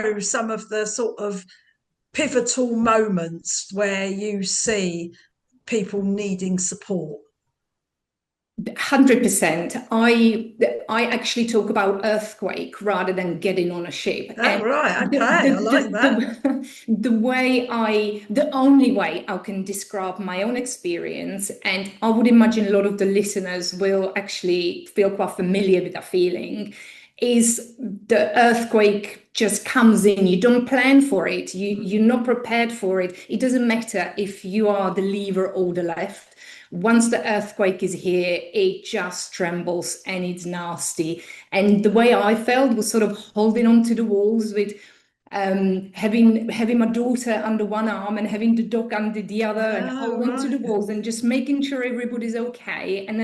through some of the sort of pivotal moments where you see people needing support? 100%. I actually talk about earthquake rather than getting on a ship. Oh, And right. Okay. the I like that. the only way I can describe my own experience, and I would imagine a lot of the listeners will actually feel quite familiar with that feeling, is the earthquake just comes in. You don't plan for it. You're not prepared for it. It doesn't matter if you are the lever or the left. Once the earthquake is here, it just trembles and it's nasty. And the way I felt was sort of holding on to the walls with having my daughter under one arm and having the dog under the other, and Oh, holding to the right. walls and just making sure everybody's okay. And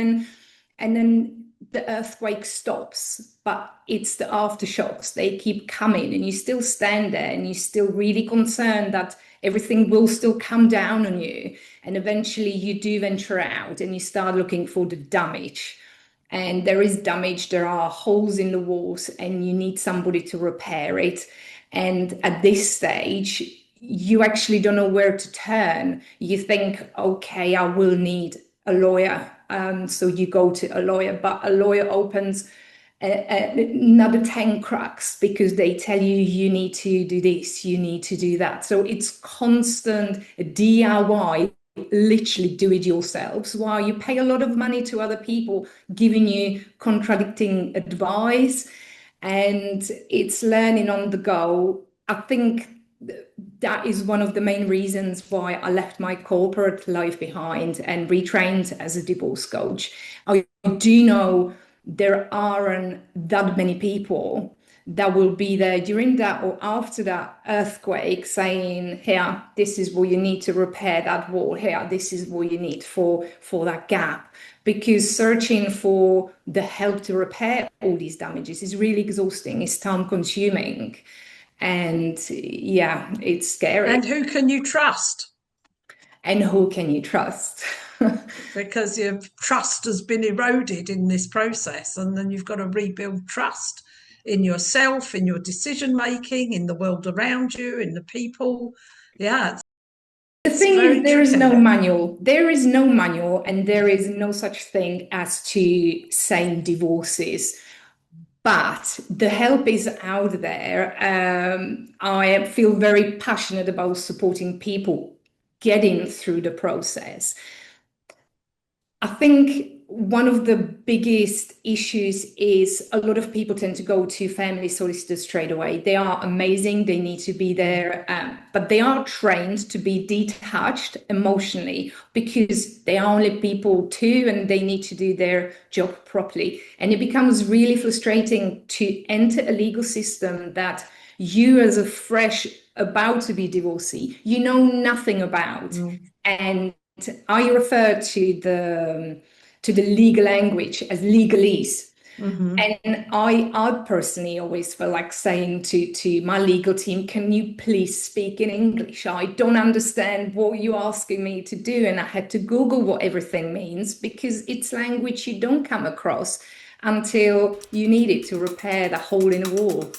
then the earthquake stops, but it's the aftershocks. They keep coming, and you still stand there and you're still really concerned that everything will still come down on you. And eventually you do venture out and you start looking for the damage. And there is damage, there are holes in the walls, and you need somebody to repair it. And at this stage, you actually don't know where to turn. You think, okay, I will need a lawyer. So you go to a lawyer, but a lawyer opens another 10 cracks because they tell you you need to do this, you need to do that. So it's constant DIY, literally do it yourselves, while you pay a lot of money to other people giving you contradicting advice. And it's learning on the go. I think that is one of the main reasons why I left my corporate life behind and retrained as a divorce coach. I do know there aren't that many people that will be there during that or after that earthquake saying, here, this is what you need to repair that wall. Here, this is what you need for that gap. Because searching for the help to repair all these damages is really exhausting. It's time consuming. And yeah, it's scary. And who can you trust? And who can you trust? Because your trust has been eroded in this process, and then you've got to rebuild trust in yourself, in your decision making, in the world around you, in the people. Yeah, The it's thing is, very there is no tricky. manual. There is no manual, and there is no such thing as to same divorces. But the help is out there. I feel very passionate about supporting people getting through the process. I think one of the biggest issues is a lot of people tend to go to family solicitors straight away. They are amazing, they need to be there, but they are trained to be detached emotionally because they are only people too, and they need to do their job properly. And it becomes really frustrating to enter a legal system that you, as a fresh, about to be divorcee, you know nothing about. And I refer to the legal language as legalese. Mm-hmm. And I personally always feel like saying to my legal team, can you please speak in English? I don't understand what you're asking me to do. And I had to Google what everything means because it's language you don't come across until you need it to repair the hole in a wall.